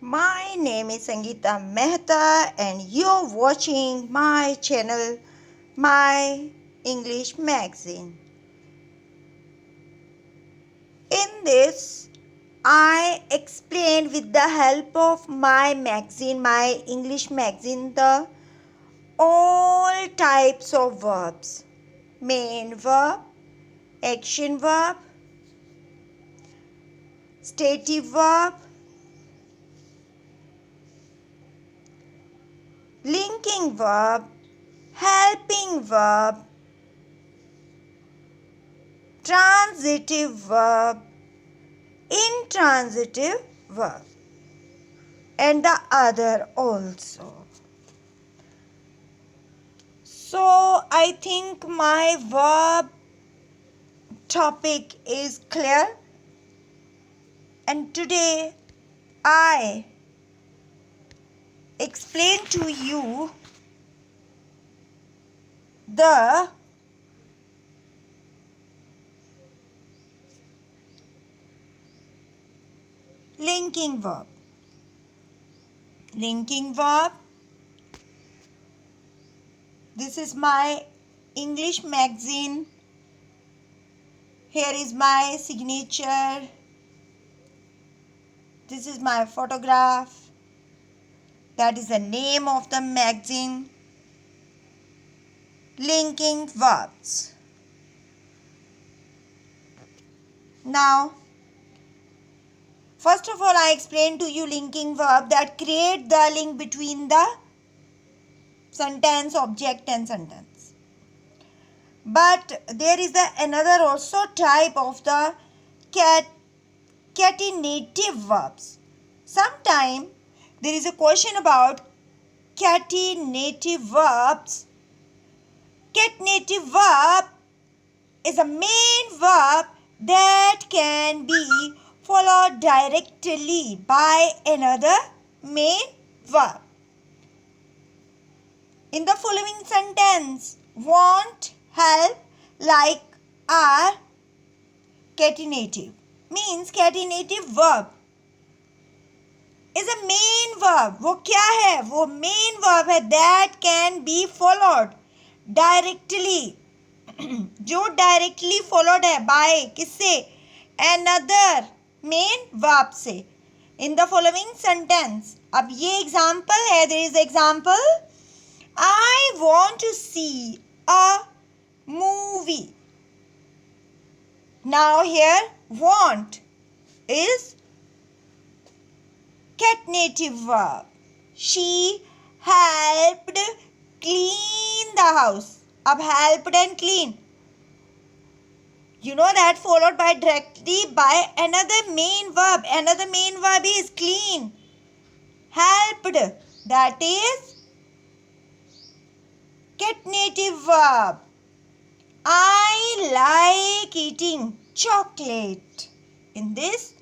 My name is Sangeeta Mehta and you're watching my channel, My English Magazine. In this, I explain with the help of my magazine, my English magazine, the all types of verbs. Main verb, action verb, stative verb, linking verb, helping verb, transitive verb, intransitive verb, and the other also. So I think my verb topic is clear, and today I explain to you the linking verb. Linking verb. This is my English magazine. Here is my signature. This is my photograph. That is the name of the magazine. Linking verbs. Now, first of all, I explain to you linking verb that create the link between the sentence, object and sentence. But there is another also type of the catenative verbs. Sometimes there is a question about catenative verbs. Catenative verb is a main verb that can be followed directly by another main verb. In the following sentence, want, help, like are catenative. Means catenative verb is a main verb. वो क्या है? वो main verb है that can be followed directly. जो directly followed है by किससे? Another main verb से. In the following sentence. अब ये example है. There is example. I want to see a movie. Now here want is catenative verb. She helped clean the house. अब helped and clean. You know that followed by directly by another main verb. Another main verb is clean. Helped. That is catenative verb. I like eating chocolate. In this,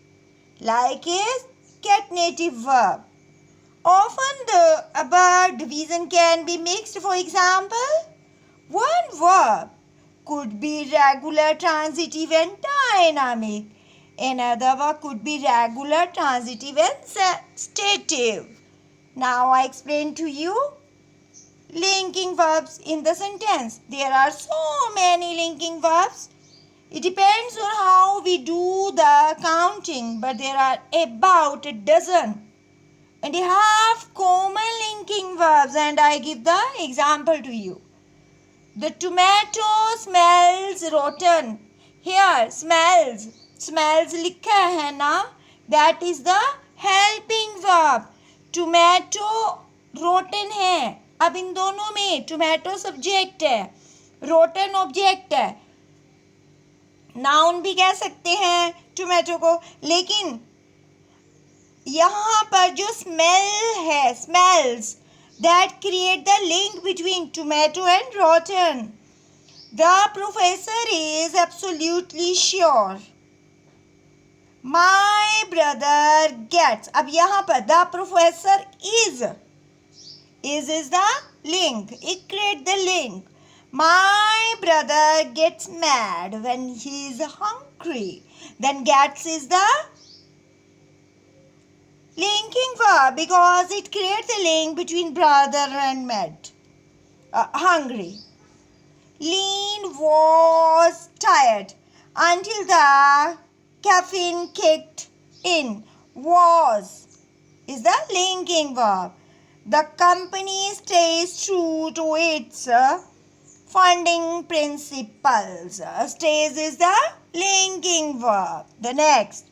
like is catenative verb. Often the above division can be mixed. For example, one verb could be regular, transitive and dynamic. Another verb could be regular, transitive and stative. Now I explain to you linking verbs in the sentence. There are so many linking verbs. It depends on how we do the counting, but there are about a dozen and a half common linking verbs, and I give the example to you. The tomato smells rotten. Here smells लिखा है ना? That is the helping verb. Tomato rotten है. अब इन दोनों में tomato subject है, rotten object है. Noun भी कह सकते हैं टोमेटो को, लेकिन यहाँ पर जो स्मेल है, smells, that create the link between tomato and rotten. The professor is absolutely sure. My brother gets. अब यहाँ पर the professor is the link. It creates the link. My brother gets mad when he is hungry. Then gets is the linking verb because it creates a link between brother and mad. Hungry. Lean was tired until the caffeine kicked in. Was is the linking verb. The company stays true to its funding principles. Stays is the linking verb. The next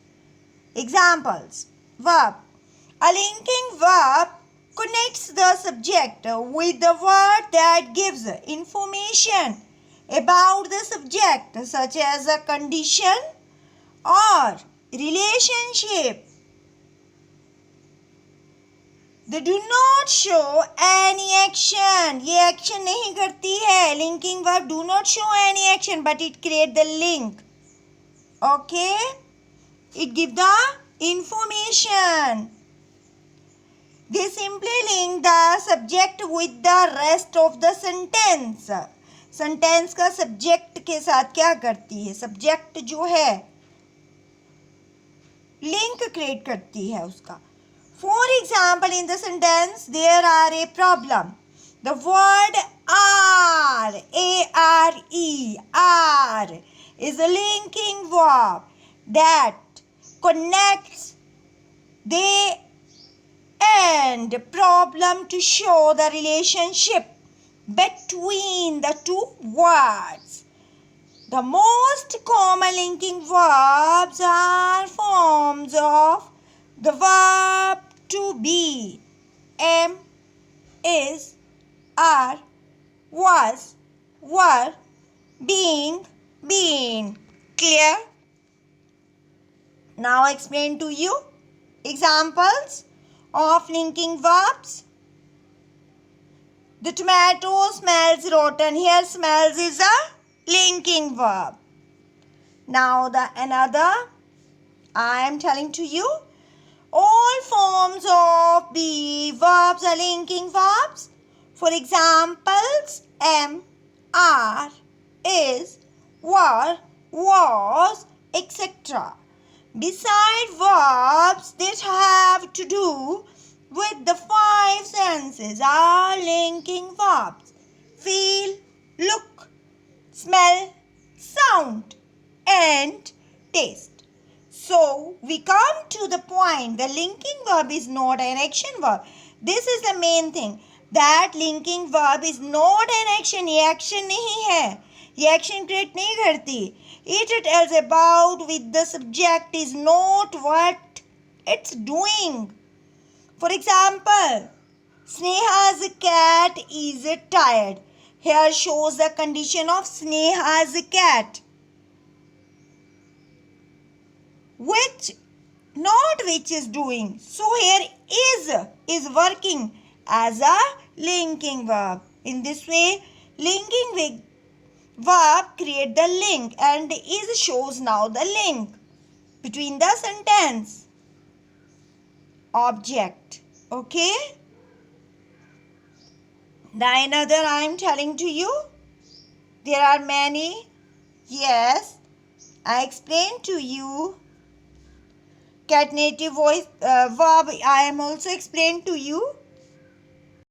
examples. Verb. A linking verb connects the subject with the word that gives information about the subject, such as a condition or relationship. They do not show any action. ये action नहीं करती है. Linking verb do not show any action, but it create the link. Okay? It give the information. They simply link the subject with the rest of the sentence. Sentence का subject के साथ क्या करती है? Subject जो है link create करती है उसका. For example, in the sentence, there are a problem. The word are, A-R-E, are, is a linking verb that connects the and problem to show the relationship between the two words. The most common linking verbs are forms of the verb to be. Am, is, are, was, were, being, been. Clear? Now explain to you examples of linking verbs. The tomato smells rotten. Here smells is a linking verb. Now the another I am telling to you. All forms of be verbs are linking verbs. For examples, am, are, is, were, was, etc. Beside verbs that have to do with the five senses are linking verbs. Feel, look, smell, sound, and taste. So, we come to the point, the linking verb is not an action verb. This is the main thing, that linking verb is not an action. ये action नहीं है, ये action create नहीं करती. It tells about with the subject is not what it's doing. For example, Sneha's cat is tired. Here shows the condition of Sneha's cat. Which, not which is doing. So here is working as a linking verb. In this way, linking verb create the link and is shows now the link between the sentence object. Okay? The another I am telling to you. There are many. Yes, I explained to you. Cat native voice verb I am also explained to you.